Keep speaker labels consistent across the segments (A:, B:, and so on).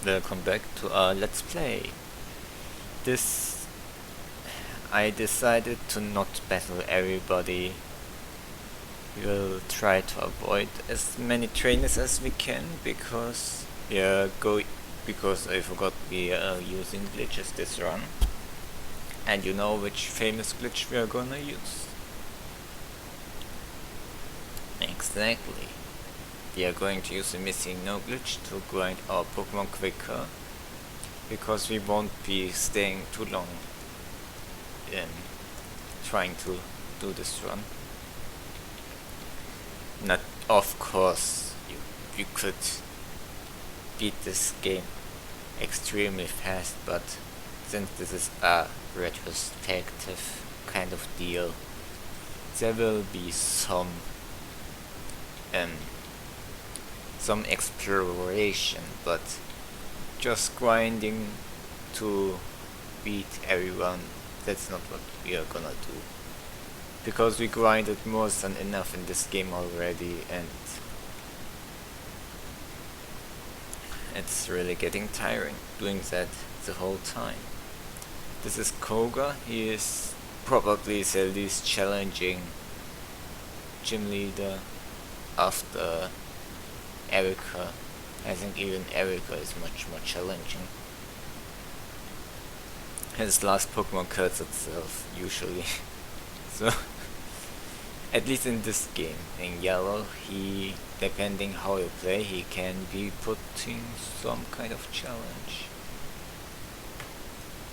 A: Welcome back to our Let's Play. This I decided to not battle everybody. We'll try to avoid as many trainers as we can because because I forgot we are using glitches this run. And you know which famous glitch we are gonna use. Exactly. We are going to use the missing no glitch to grind our Pokemon quicker, because we won't be staying too long in trying to do this run. Not, of course, you could beat this game extremely fast, but since this is a retrospective kind of deal, there will be some exploration, but just grinding to beat everyone, that's not what we are gonna do. Because we grinded more than enough in this game already, and it's really getting tiring doing that the whole time. This is Koga. He is probably the least challenging gym leader after Erica. I think even Erica is much more challenging. His last Pokemon kills itself, usually. So, at least in this game, in yellow, he, depending how you play, he can be putting some kind of challenge.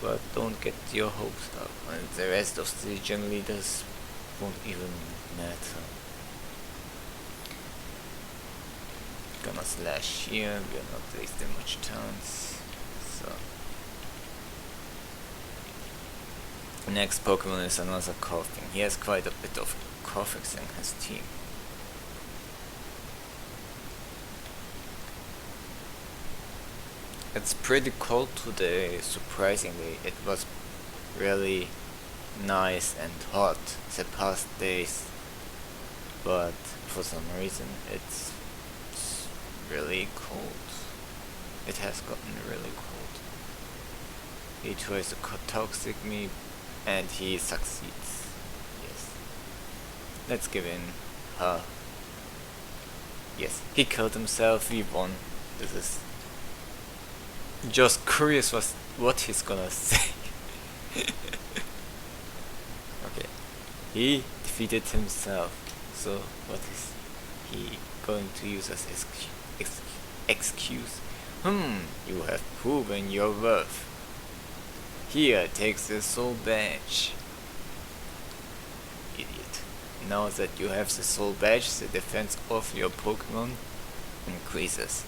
A: But don't get your hopes up, and the rest of the gym leaders won't even matter. Gonna slash here, we are not wasting much turns. So next Pokemon is another coughing. He has quite a bit of coughings in his team. It's pretty cold today, surprisingly. It was really nice and hot the past days, but for some reason it's really cold. It has gotten really cold. He tries to toxic me and he succeeds. Yes. Let's give in her. Yes, he killed himself, we won. This is just curious what he's gonna say. Okay. He defeated himself. So what is he going to use as excuse? You have proven your worth. Here, take the soul badge. Idiot. Now that you have the soul badge, the defense of your Pokemon increases.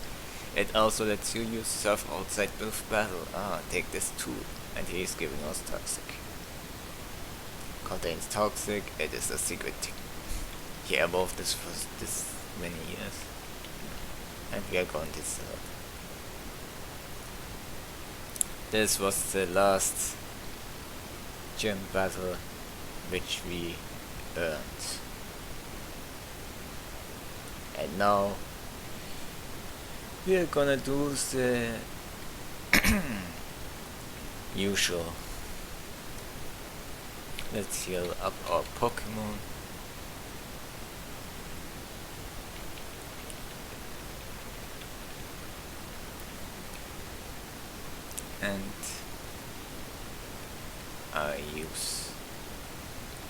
A: It also lets you use Surf outside of battle. Take this too. And he is giving us Toxic. Contains Toxic, it is a secret thing. He evolved this for this many years. And we are going to start. This was the last gym battle which we earned. And now we are gonna do the usual. Let's heal up our Pokemon. And I use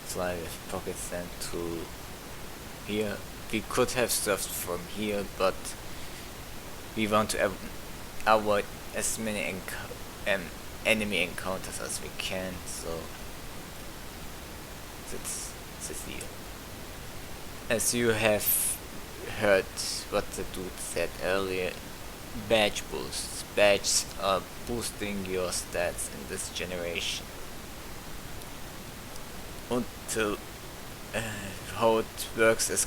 A: Fly with Pocketsand to here. We could have surfed from here, but we want to avoid as many enemy encounters as we can, so that's the deal. As you have heard what the dude said earlier, badge boosts. Badges are boosting your stats in this generation. Until how it works is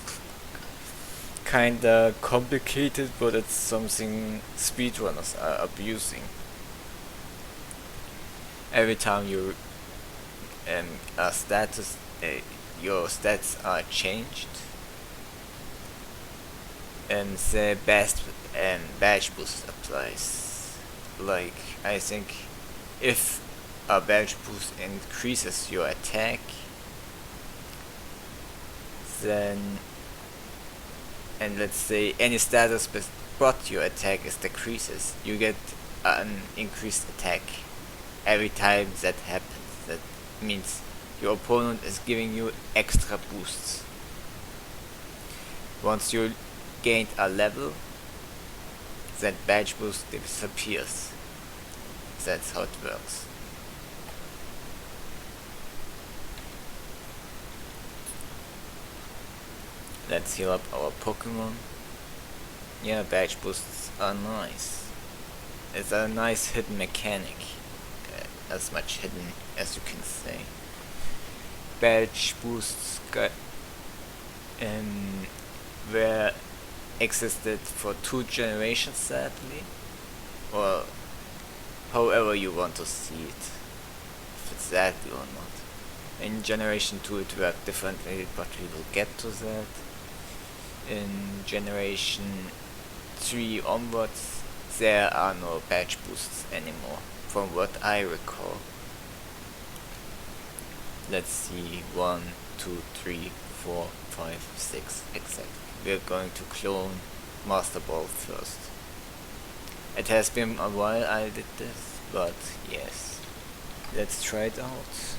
A: kinda complicated, but it's something speedrunners are abusing. Every time you your stats are changed, and the best badge boost applies. like, I think if a badge boost increases your attack, then, and let's say any status but your attack is decreases, you get an increased attack every time that happens. That means your opponent is giving you extra boosts. Once you gained a level, that badge boost disappears. That's how it works. Let's heal up our Pokemon. Yeah, badge boosts are nice. It's a nice hidden mechanic. As much hidden as you can say. Badge boosts were existed for 2 generations, sadly, or however you want to see it, if it's sadly or not. In generation 2 it worked differently, but we will get to that. In generation 3 onwards, there are no badge boosts anymore, from what I recall. Let's see, 1, 2, 3, 4, 5, 6, exactly. We're going to clone Master Ball first. It has been a while I did this, but yes. Let's try it out.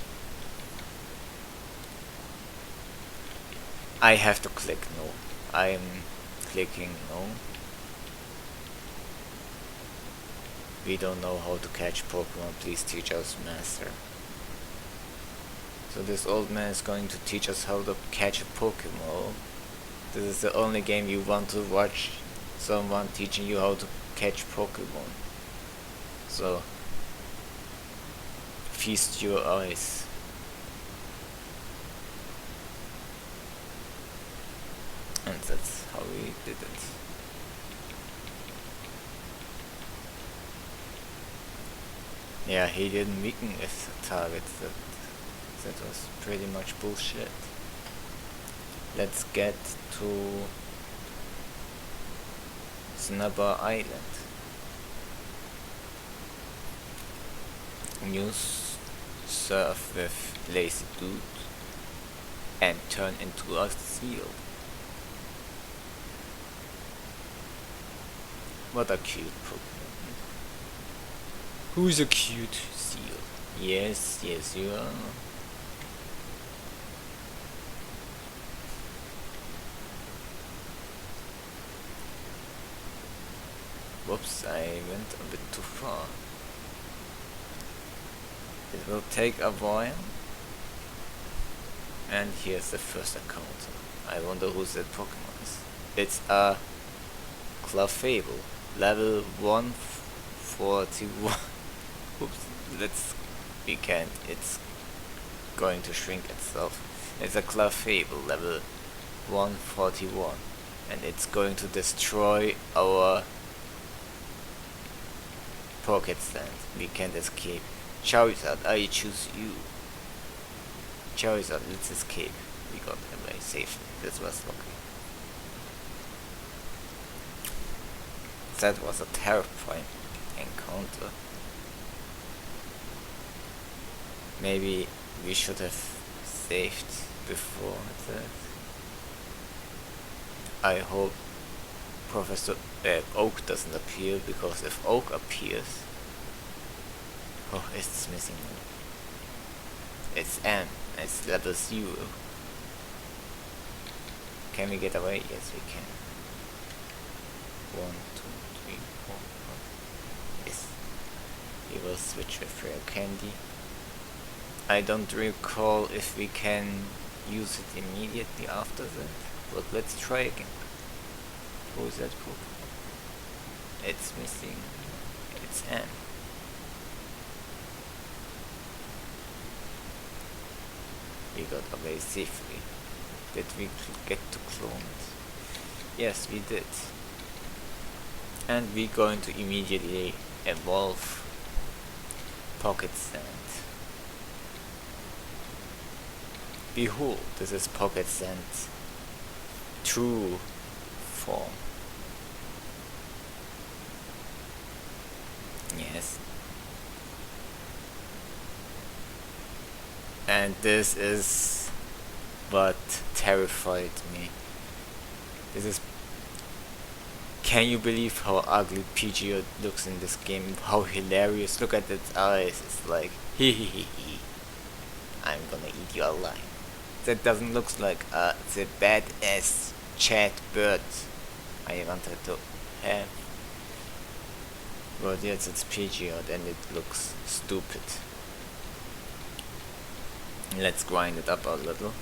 A: I have to click no. I am clicking no. We don't know how to catch Pokemon, please teach us, Master. So this old man is going to teach us how to catch a Pokemon. This is the only game you want to watch, someone teaching you how to catch Pokemon. So feast your eyes. And that's how we did it. Yeah, he didn't weaken his target. That was pretty much bullshit. Let's get to Snubber Island. You surf with Lazy Dude and turn into a seal. What a cute Pokemon. Who's a cute seal? Yes, yes you are. Whoops, I went a bit too far. It will take a while. And here's the first encounter. I wonder who that Pokemon is. It's a Clefable, level 141. Oops, it's going to shrink itself. It's a Clefable, level 141. And it's going to destroy our Pocketsand. We can't escape. Charizard, I choose you. Charizard, let's escape. We got away safely. This was lucky. That was a terrifying encounter. Maybe we should have saved before that. I hope Professor Oak doesn't appear, because if Oak appears... Oh, it's missing. It's M. It's level 0. Can we get away? Yes, we can. 1, 2, 3, 4, 5. Yes. We will switch with Rare Candy. I don't recall if we can use it immediately after that, but let's try again. Who is that Pokemon? It's missing. It's M. We got away safely. Did we get to clone it? Yes, we did. And we're going to immediately evolve Pocketsand. Behold, this is Pocketsand's true form. Yeah. S. And this is what terrified me. This is... Can you believe how ugly Pidgeot looks in this game? How hilarious. Look at its eyes. It's like, hee hee hee hee. I'm gonna eat you alive. That doesn't look like the badass chat bird I wanted to have. But yes, it's Pidgeot and it looks stupid. Let's grind it up a little.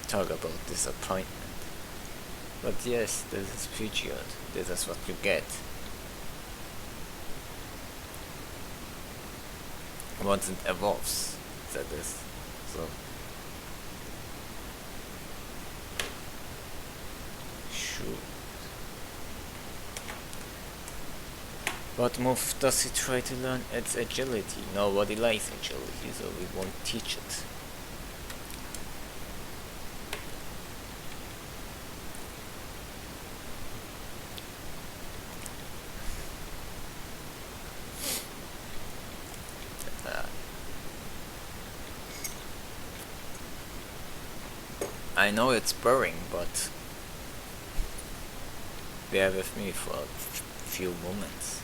A: Talk about disappointment. But yes, this is Pidgeot. This is what you get. Once it evolves, that is. So. Shoot. What move does he try to learn? It's agility. Nobody likes agility, so we won't teach it. I know it's boring, but bear with me for a few moments.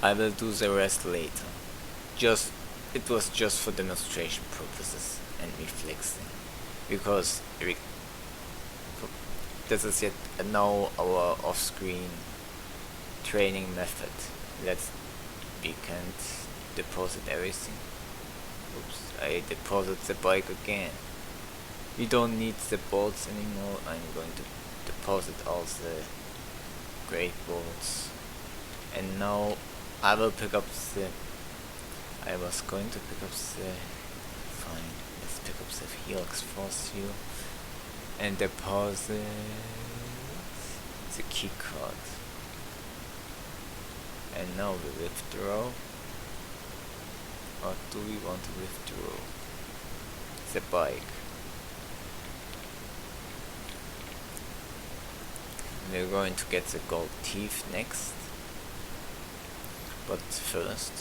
A: I will do the rest later. It was just for demonstration purposes and me flexing, because this is yet now our off-screen training method. We can't deposit everything. Oops, I deposit the bike again. We don't need the bolts anymore. I'm going to deposit all the great bolts. And now I will pick up the... I was going to pick up the... Fine, let's pick up the Helix Fossil and deposit the key card. And now we withdraw. What do we want to withdraw? The bike. We're going to get the gold teeth next. But first,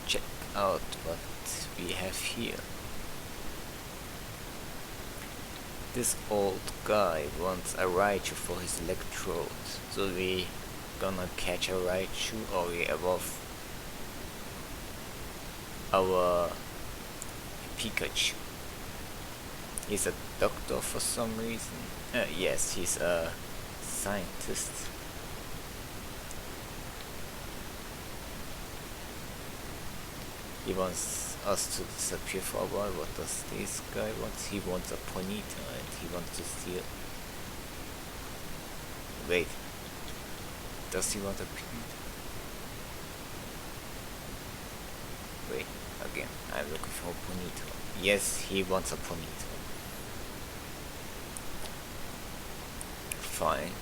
A: check out what we have here. This old guy wants a Raichu for his electrodes, so we gonna catch a Raichu or we evolve our Pikachu. He's a doctor for some reason. Yes, he's a scientist. He wants us to disappear for a while. What does this guy want? He wants a Ponyta and he wants to steal. Wait. Does he want a Ponyta? Wait, again. I'm looking for a Ponyta. Yes, he wants a Ponyta. Fine.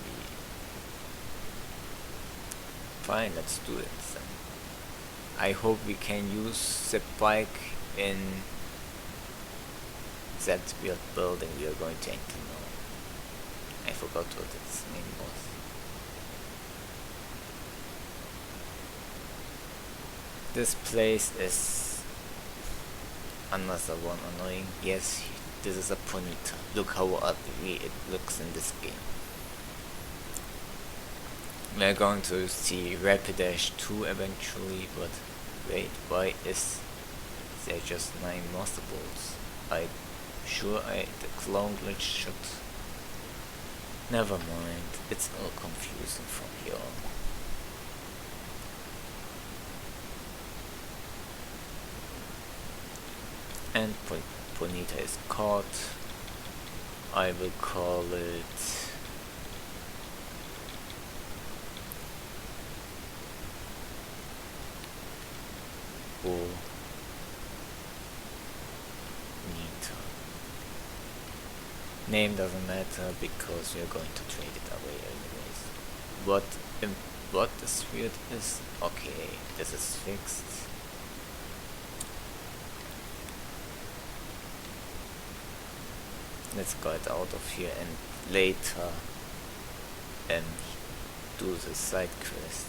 A: Fine, let's do it then. I hope we can use the bike in that weird building we are going to enter now. I forgot what its name was. This place is another one annoying. Yes, this is a Ponyta. Look how ugly it looks in this game. We're going to see Rapidash 2 eventually, but wait, why is there just 9 Master Balls? I'm sure the clone glitch should... Never mind, it's all confusing from here on. And Ponyta is caught. I will call it... Name doesn't matter because we are going to trade it away anyways. What what this weird is? Okay, this is fixed. Let's get out of here and later do the side quest.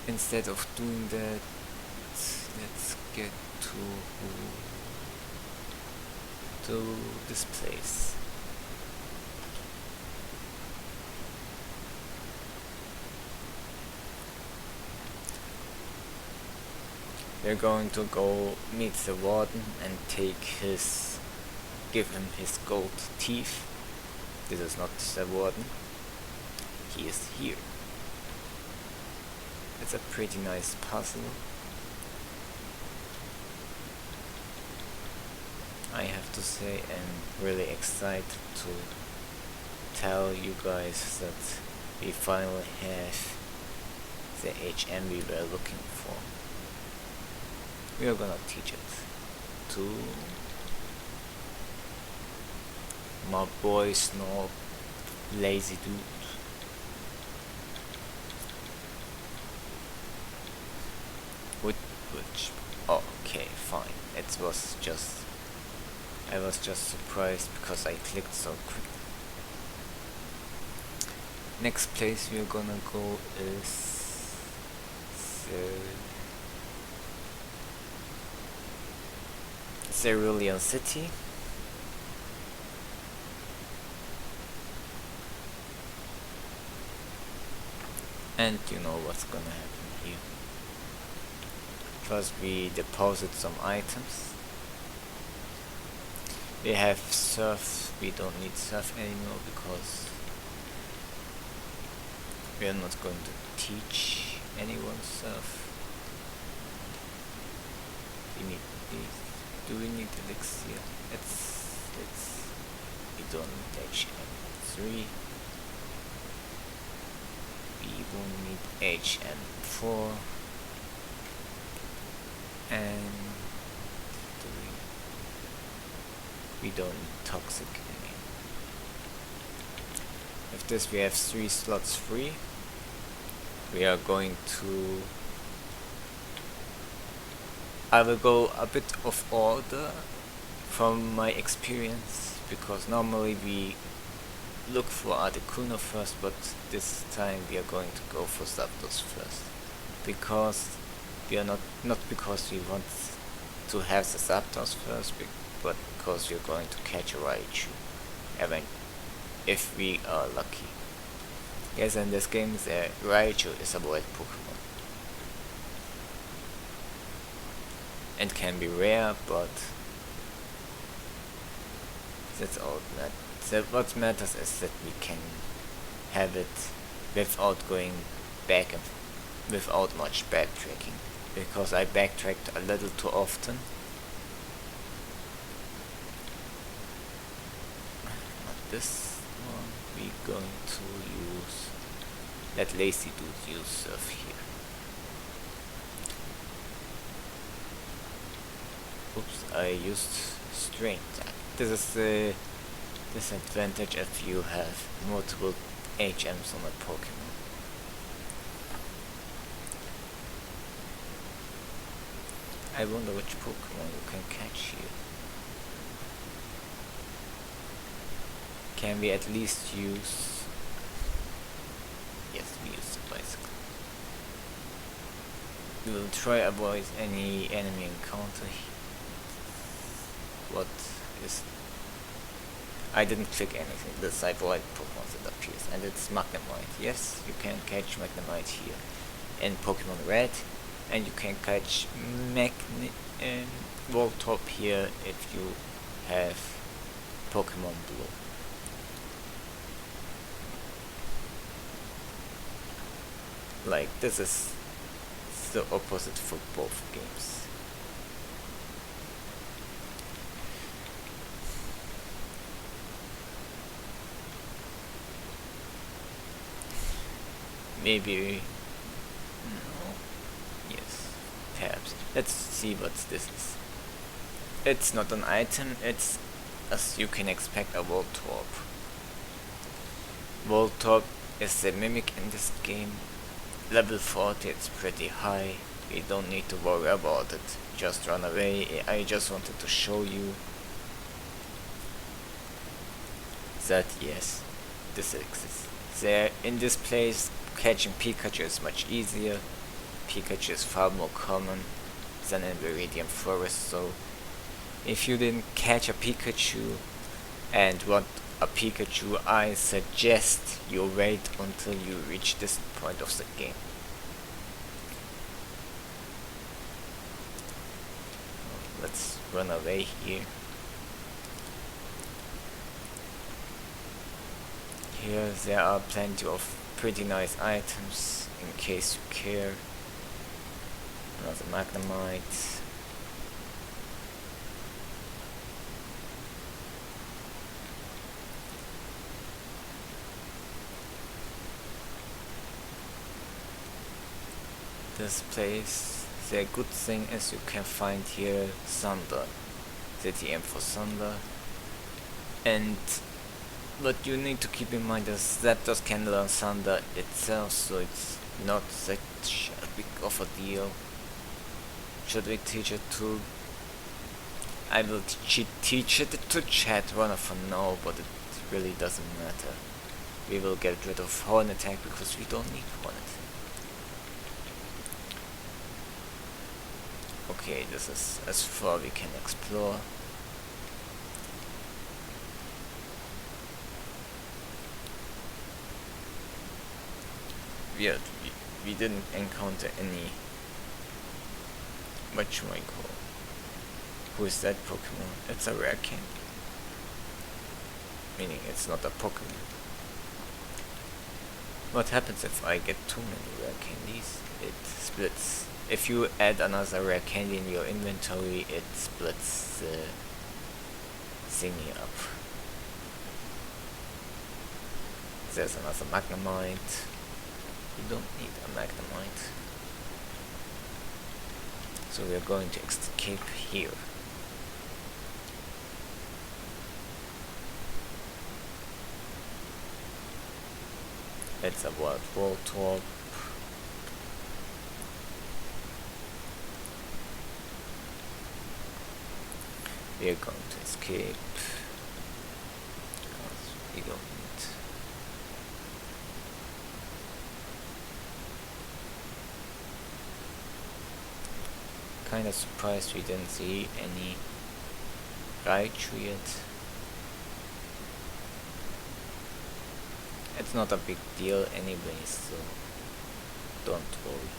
A: Instead of doing that, let's get to this place. We're going to go meet the warden and give him his gold teeth. This is not the warden. He is here. It's a pretty nice puzzle. I have to say I'm really excited to tell you guys that we finally have the HM we were looking for. We are gonna teach it to my boy Snor, lazy dude. Which okay, fine. I was just surprised because I clicked so quick. Next place we're gonna go is Cerulean City. And you know what's gonna happen here. First we deposit some items. We have surf, we don't need surf anymore because we are not going to teach anyone surf. We need these. Do we need elixir? We don't need HM3. We won't need HM4. And we don't need toxic anymore. With this we have 3 slots free. We are going to... I will go a bit of order from my experience, because normally we look for Articuno first, but this time we are going to go for Zapdos first. Because we are not because we want to have the Zapdos first, but because we are going to catch a Raichu, if we are lucky. Yes, in this game the Raichu is a wild Pokemon. And can be rare, but that's all what matters is that we can have it without going back and without much backtracking, because I backtracked a little too often. Not this one. We're going to use that lazy dude use surf here. Oops, I used strength. This is the disadvantage if you have multiple HMs on a Pokemon. I wonder which Pokemon you can catch here. Can we at least use... Yes, we use the bicycle. We will try avoid any enemy encounter here. What is... I didn't click anything. The Cyberite Pokemon that appears, and it's Magnemite. Yes, you can catch Magnemite here in Pokemon Red, and you can catch Voltorb here if you have Pokemon Blue. Like, this is the opposite for both games. Maybe... no. Yes, perhaps. Let's see what this is. It's not an item, it's, as you can expect, a Voltorb. Voltorb is a mimic in this game. Level 40, it's pretty high. We don't need to worry about it. Just run away. I just wanted to show you that yes, this exists. There, in this place, catching Pikachu is much easier. Pikachu is far more common than in Viridian Forest, so if you didn't catch a Pikachu and want a Pikachu, I suggest you wait until you reach this point of the game. Let's run away here. Here there are plenty of pretty nice items in case you care. Another Magnemite. This place, the good thing is you can find here Thunder, the TM for Thunder, and what you need to keep in mind is Zapdos can learn Thunder itself, so it's not such a big of a deal. Should we teach it to? I will teach it to Chadrunner for now, but it really doesn't matter. We will get rid of Horn Attack because we don't need Horn Attack. Okay, this is as far we can explore. Weird, we didn't encounter any. What should I call? Who is that Pokemon? It's a rare candy. Meaning it's not a Pokemon. What happens if I get too many rare candies? It splits. If you add another rare candy in your inventory, it splits the thingy up. There's another Magnemite. You don't need a Magnemite. So we are going to escape here. It's a wild Voltorb. We are going to escape. We don't need. Kinda surprised we didn't see any Raichu yet. It's not a big deal anyway, so don't worry.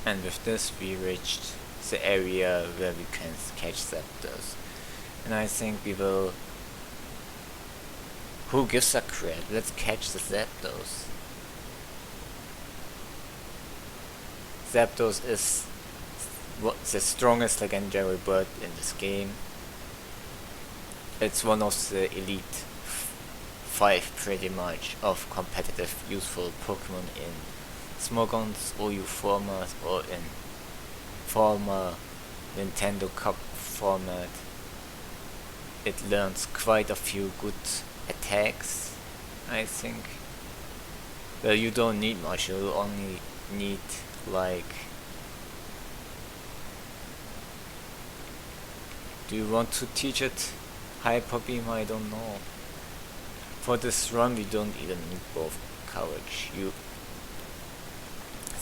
A: And with this we reached the area where we can catch Zapdos. And I think we will... Who gives a crap? Let's catch the Zapdos. Zapdos is the strongest legendary bird in this game. It's one of the elite 5 pretty much of competitive useful Pokemon in Smogon's OU format or in former Nintendo Cup format. It learns quite a few good attacks, I think. Well, you don't need much, you only need like... Do you want to teach it Hyper Beam? I don't know. For this run we don't even need both courage.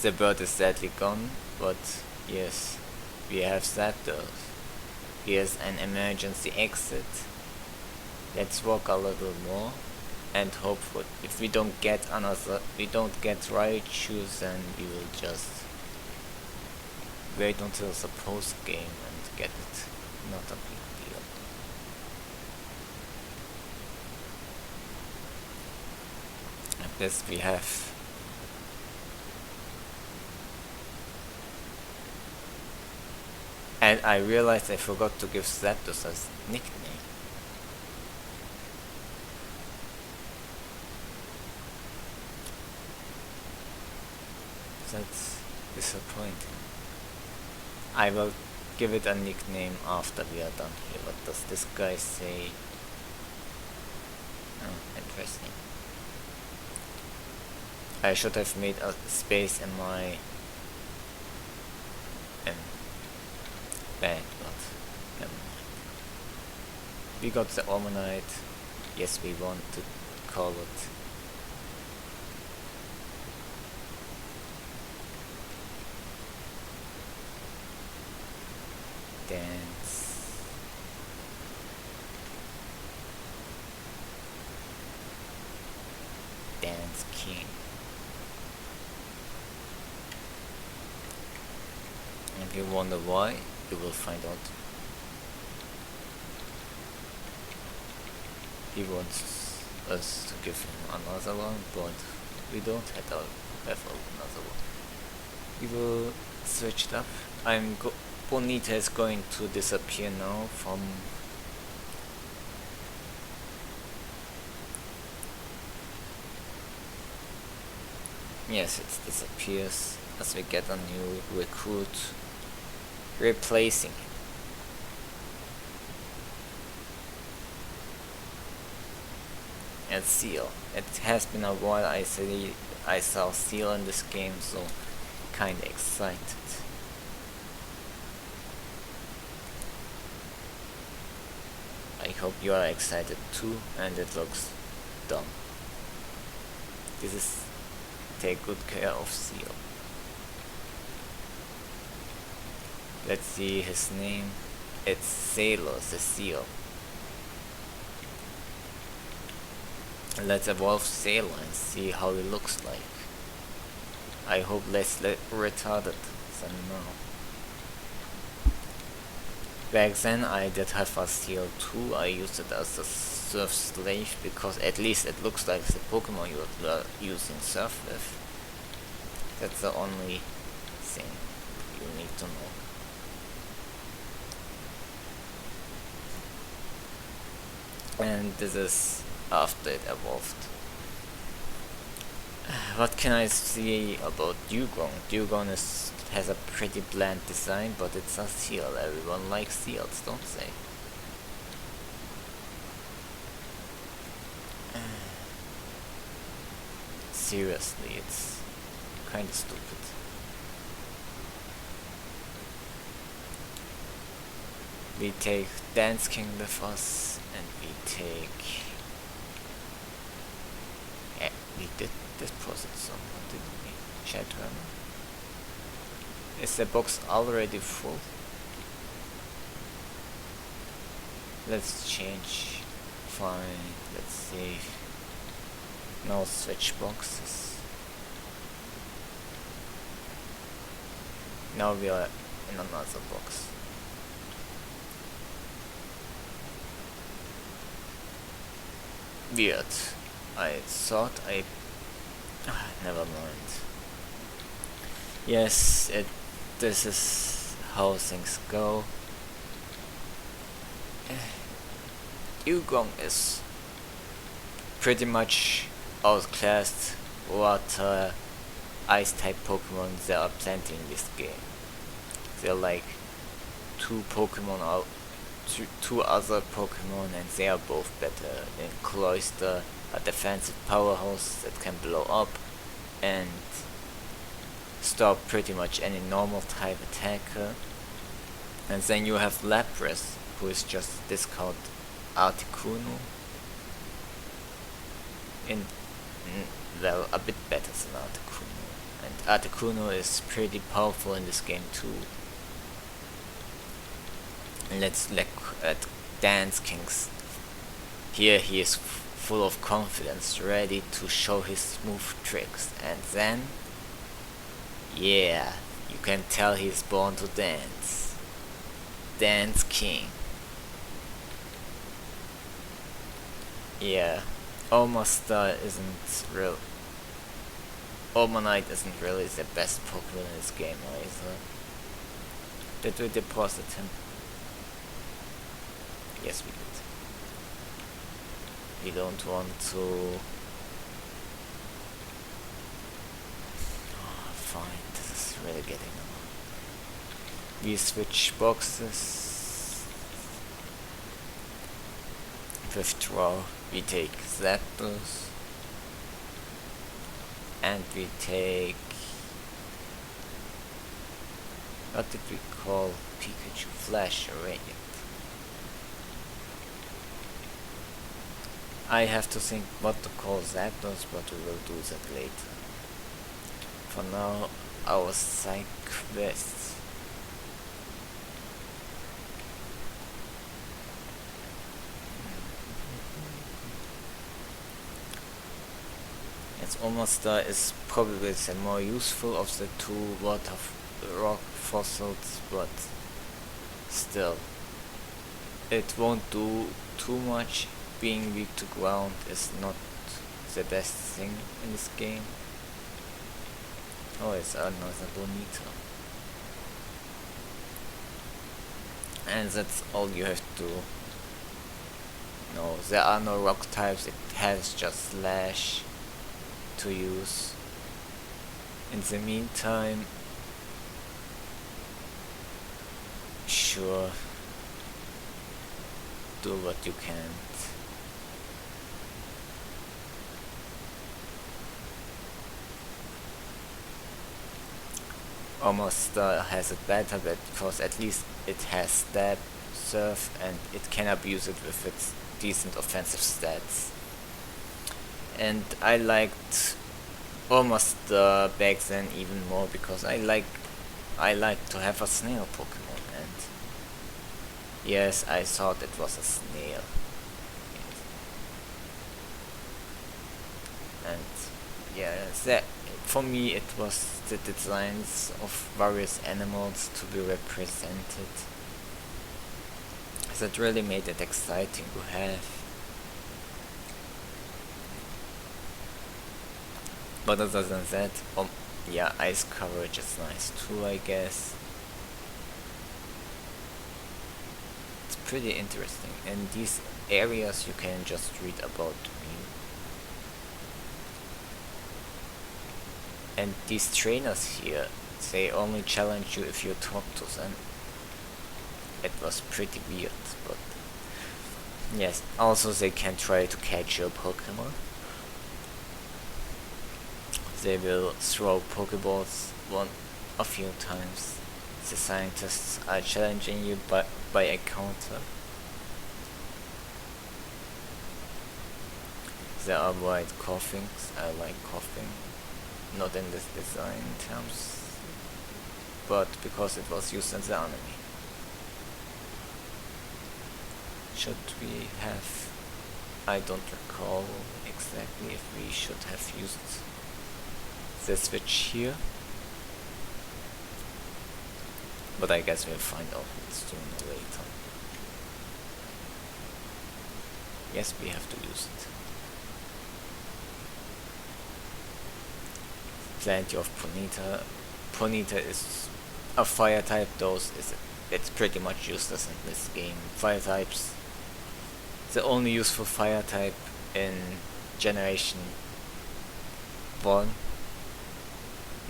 A: The bird is sadly gone, but yes, we have Zapdos. Here's an emergency exit. Let's walk a little more and hope for if we don't get Raichu, then we will just wait until the post game and get it. Not a big deal. This we have. And I realized I forgot to give Zapdos as nickname. That's disappointing. I will give it a nickname after we are done here. What does this guy say? Oh, interesting. I should have made a space in my bag, but never mind. We got the Omanyte. Yes, we want to call it. Dance. Dance King. And if you wonder why, you will find out. He wants us to give him another one, but we don't have another one. We will switch it up. Bonita is going to disappear now from yes, it disappears as we get a new recruit replacing him. And Seal. It has been a while I saw Seal in this game, so kinda excited. I hope you are excited too, and it looks dumb. This is take good care of Seal. Let's see his name. It's Sailor the Seal. Let's evolve Sailor and see how he looks like. I hope less retarded than now. Back then I did have a Seal too. I used it as a surf slave because at least it looks like the Pokemon you are using surf with. That's the only thing you need to know. And this is after it evolved. What can I say about Dugong? Dugong has a pretty bland design, but it's a seal. Everyone likes seals, don't they? Seriously, it's kinda stupid. We take Dance King with us, and we take... Yeah, we did deposit someone, didn't we? Chadrunner. Is the box already full? Let's change. Fine, let's save. Now switch boxes. Now we are in another box. Weird. I thought never mind. Yes, this is how things go. Dugong is pretty much outclassed what ice type Pokemon there are plenty in this game. There are like two other Pokemon, and they are both better. In Cloyster, a defensive powerhouse that can blow up and stop pretty much any normal type attacker. And then you have Lapras, who is just discount Articuno. Well, a bit better than Articuno. And Articuno is pretty powerful in this game too. Let's look at Dance King's. Here he is full of confidence, ready to show his smooth tricks, and then, yeah, you can tell he's born to dance. Dance King. Yeah, Omastar isn't real. Omanite isn't really the best Pokemon in this game either. Did we deposit him? Yes, we did. We don't want to... Oh, fine, this is really getting annoying. We switch boxes. Withdraw. We take Zapdos. And we take... What did we call Pikachu? Flash or Radiant? I have to think what to call Zapdos, but we will do that later. For now, our side quests. Yes, Omastar is probably the more useful of the two water rock fossils, but still, it won't do too much. Being weak to ground is not the best thing in this game. Oh, it's another Bonita. And that's all you have to do. No, there are no rock types, it has just Slash to use. In the meantime, sure, do what you can. Omastar has it better, but because at least it has Stab, Surf, and it can abuse it with its decent offensive stats. And I liked Omastar back then even more because I like to have a snail Pokemon, and yes, I thought it was a snail. Yes. And yeah, that for me it was the designs of various animals to be represented that really made it exciting to have. But other than that, yeah, ice coverage is nice too, I guess. It's pretty interesting. In these areas you can just read about me. And these trainers here, they only challenge you if you talk to them. It was pretty weird, but yes, also they can try to catch your Pokemon. They will throw Pokeballs a few times. The scientists are challenging you by a counter. There are white coughings. I like coughing. Not in this design terms, but because it was used in the anime. Should we have... I don't recall exactly if we should have used the switch here, but I guess we'll find out sooner or later. Yes, we have to use it. Plenty of Ponyta. Ponyta is a fire type, it's pretty much useless in this game. Fire types, the only useful fire type in Generation 1,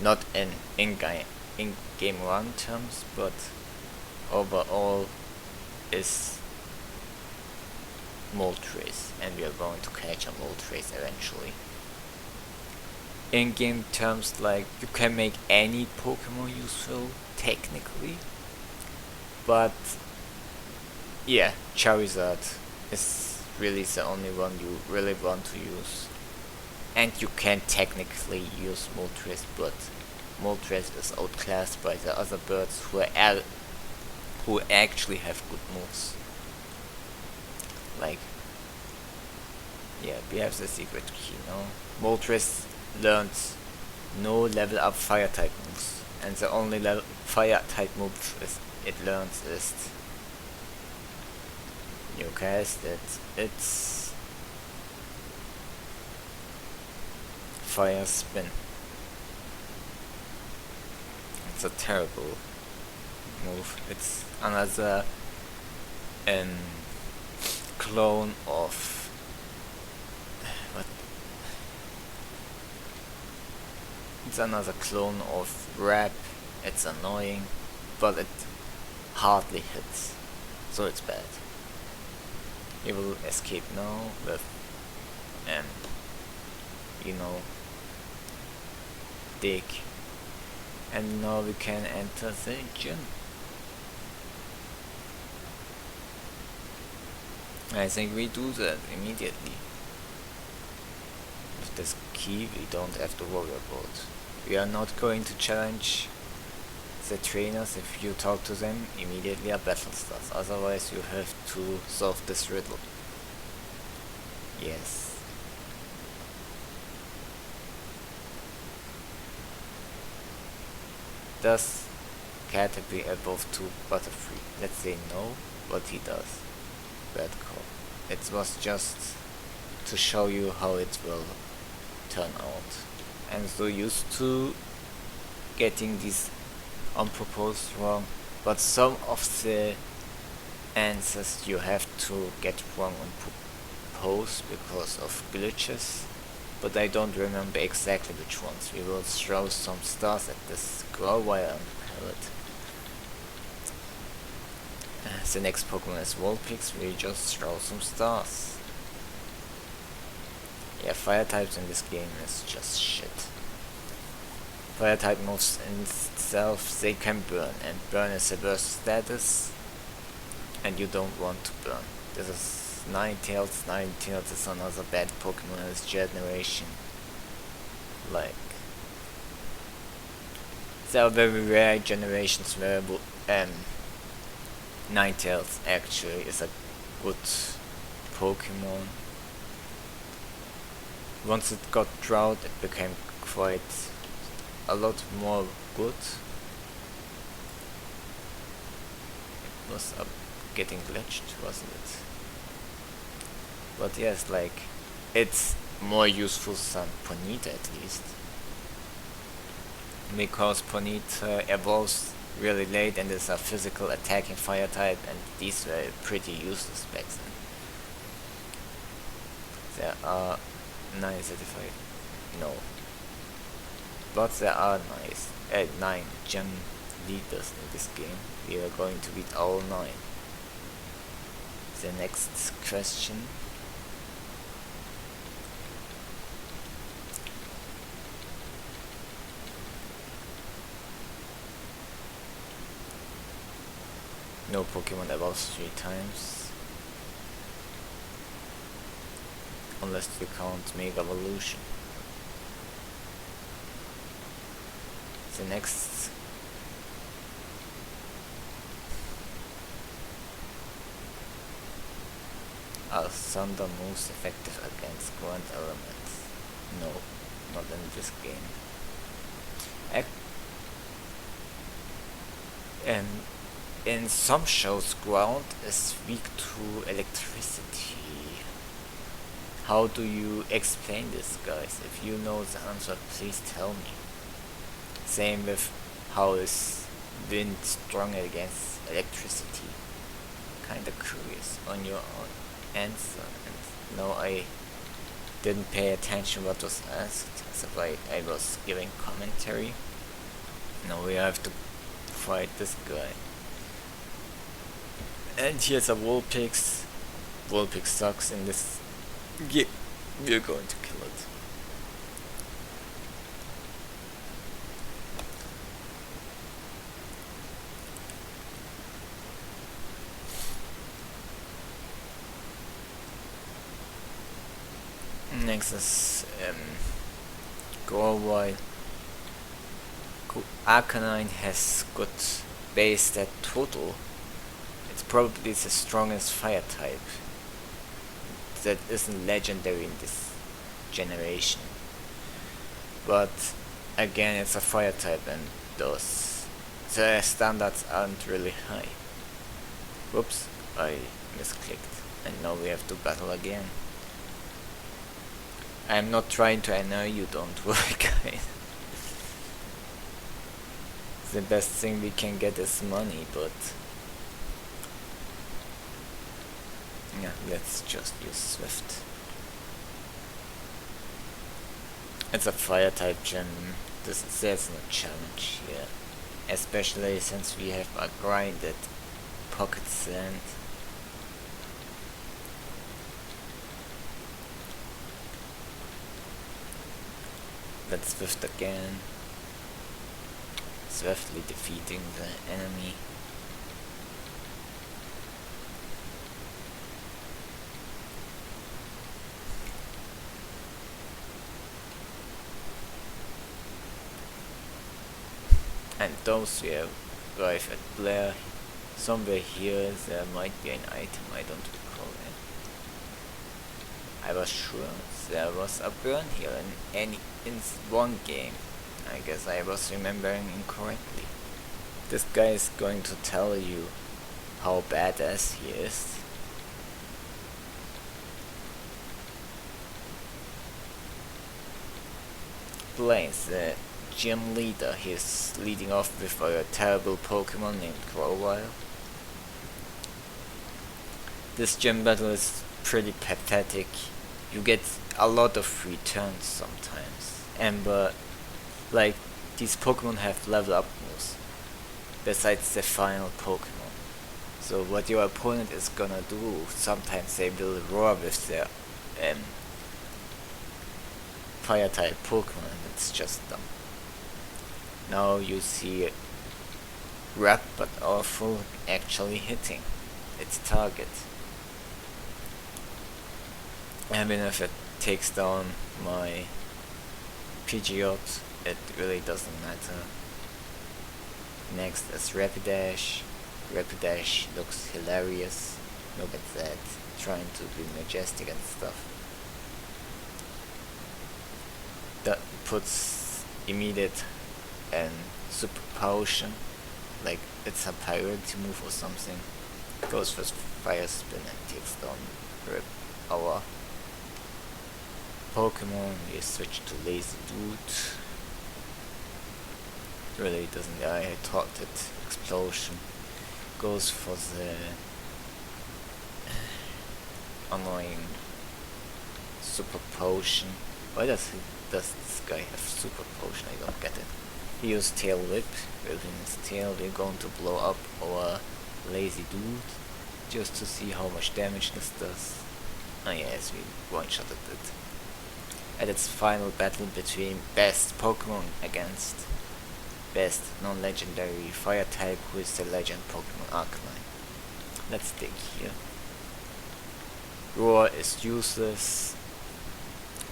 A: not in in-game run terms, but overall is Moltres, and we are going to catch a Moltres eventually. In-game terms, like, you can make any Pokemon useful, technically, but yeah, Charizard is really the only one you really want to use. And you can technically use Moltres, but Moltres is outclassed by the other birds who actually have good moves. Like, yeah, we have the secret key now. Moltres learns no level up fire type moves, and the only fire type moves it learns is, you guessed it, it's Fire Spin. It's a terrible move. It's another clone of what? It's another clone of Rap. It's annoying, but it hardly hits, so it's bad. He will escape now with you know, dig, and now we can enter the gym. I think we do that immediately. With this key we don't have to worry about. We are not going to challenge the trainers. If you talk to them, immediately a battle starts. Otherwise you have to solve this riddle. Yes. Does Caterpie evolve to Butterfree? Let's say no, but he does. Bad call. It was just to show you how it will turn out. I'm so used to getting these unproposed wrong, but some of the answers you have to get wrong on purpose because of glitches, but I don't remember exactly which ones. We will throw some stars at this girl while I'm pellet. The next Pokemon is Vulpix. We just throw some stars. Yeah, fire types in this game is just shit. Fire type moves in itself, they can burn, and burn is a burst status, and you don't want to burn. This is Ninetales. Ninetales is another bad Pokemon in this generation. Like, there are very rare generations where Ninetales actually is a good Pokemon. Once it got drought, it became quite a lot more good. It was getting glitched, wasn't it? But yes, like, it's more useful than Ponyta at least. Because Ponyta evolves really late and is a physical attacking fire type, and these were pretty useless back then. There are 935. No. But there are 9 gem leaders in this game. We are going to beat all 9. The next question. No Pokemon evolves 3 times. Unless we count Mega Evolution. The next are Thunder moves effective against ground elements? No, not in this game. And in some shows, ground is weak to electricity. How do you explain this, guys? If you know the answer, please tell me. Same with how is wind strong against electricity. Kinda curious on your own answer. And no, I didn't pay attention what was asked, so I was giving commentary. Now we have to fight this guy. And here's a Vulpix. Vulpix sucks in this game. We're going to kill it. Next is Gorwai. Arcanine has good base stat total. It's probably the strongest fire type that isn't legendary in this generation. But again, it's a fire type, and the standards aren't really high. Whoops, I misclicked, and now we have to battle again. I'm not trying to annoy you, don't worry, guys. the best thing we can get is money, but yeah, let's just use Swift. It's a fire type gym. There's no challenge here, especially since we have a grinded Pocketsand. Let's Swift again, swiftly defeating the enemy. And those who arrive at Blair, somewhere here there might be an item, I don't recall it. I was sure there was a burn here in one game. I guess I was remembering incorrectly. This guy is going to tell you how badass he is. Blaze, the gym leader, he's leading off with a terrible Pokemon named Growlithe. This gym battle is pretty pathetic. You get a lot of returns sometimes, and like these Pokemon have level up moves besides the final Pokemon. So what your opponent is gonna do, sometimes they will roar with their fire type Pokemon, and it's just dumb. Now you see Rap but Awful actually hitting its target. Even if it takes down my Pidgeot, it really doesn't matter. Next is Rapidash. Rapidash looks hilarious. Look at that, trying to be majestic and stuff. That puts immediate and super potion, like it's a priority move or something. Goes with Fire Spin and takes down our Pokemon. We switch to Lazy Dude. Really doesn't die. I thought it Explosion. Goes for the annoying Super Potion. Why does this guy have Super Potion? I don't get it. He used Tail Whip. Within his tail we're going to blow up our Lazy Dude just to see how much damage this does. Oh yes, we one-shotted it. At its final battle between best Pokemon against best non-legendary fire type, who is the legend Pokemon Arcanine. Let's dig here. Roar is useless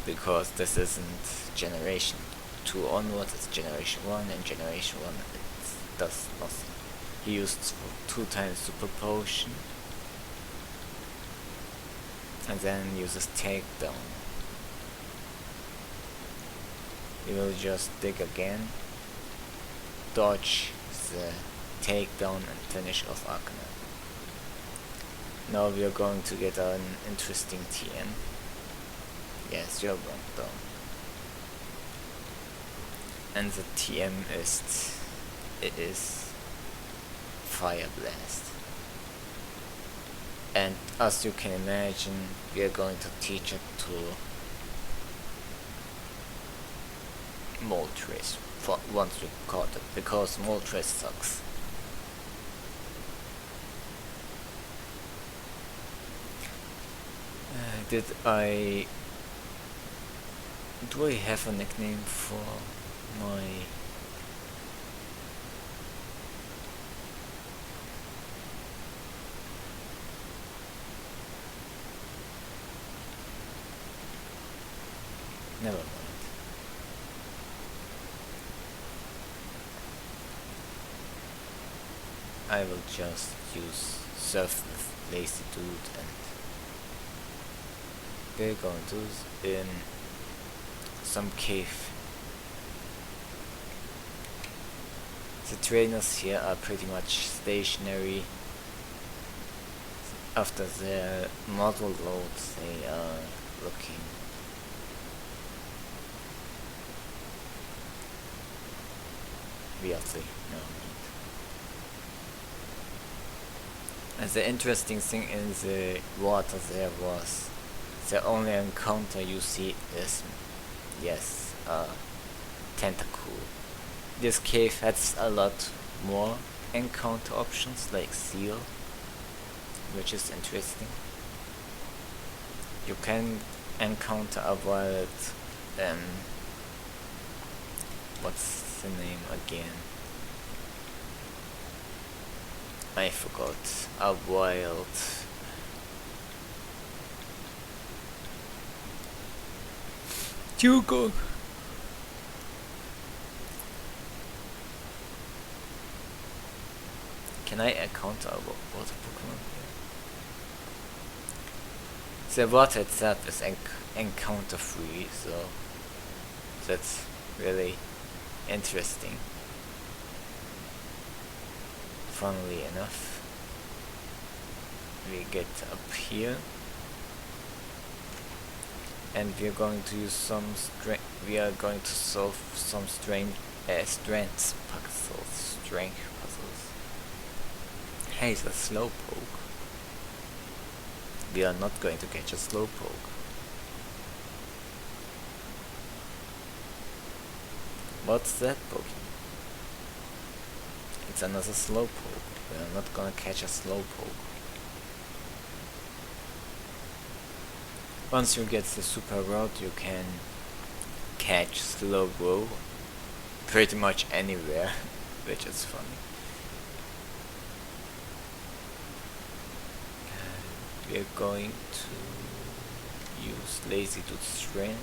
A: because this isn't generation 2 onwards, it's generation 1, and generation 1 it does nothing. He used 2 times Super Potion and then uses Takedown. We will just dig again, dodge the Takedown and finish off Arcanine. Now we are going to get an interesting TM. Yes, you're going down. And the TM is Fire Blast. And as you can imagine, we are going to teach it to Moltres once we caught it, because Moltres sucks. Do I have a nickname for my never mind. I will just use Surf with Lazy Dude, and we're going to in some cave. The trainers here are pretty much stationary. After their model loads, they are looking weirdly, no need. And the interesting thing in the water there was the only encounter you see is, yes, tentacle. This cave has a lot more encounter options like seal, which is interesting. You can encounter a wild, what's the name again? I forgot. A wild Hugo. Can I encounter a water Pokemon here? The water itself is encounter free, so that's really interesting. Funnily enough, we get up here, and we are going to use we are going to solve some strength puzzles. Hey, it's a Slowpoke. We are not going to catch a Slowpoke. What's that Pokemon? It's another Slowpoke. We are not gonna catch a Slowpoke. Once you get the super route, you can catch Slowbro pretty much anywhere, which is funny. We are going to use Lazy to shrink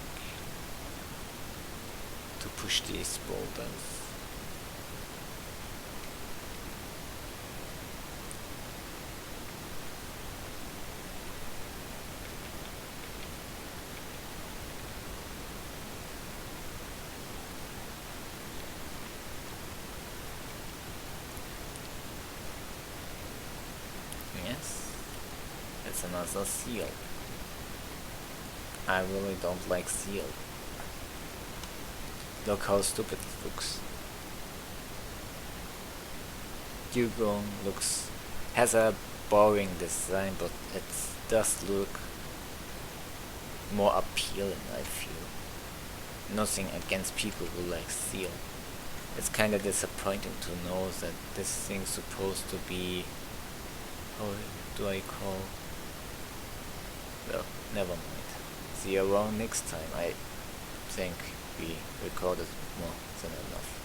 A: to push these boulders. Yes, it's another seal. I really don't like seal. Look how stupid it looks. Dugong has a boring design, but it does look more appealing, I feel. Nothing against people who like seal. It's kinda disappointing to know that this thing's supposed to be, how do I call? Well, never mind. See you around next time. I think we recorded more than enough.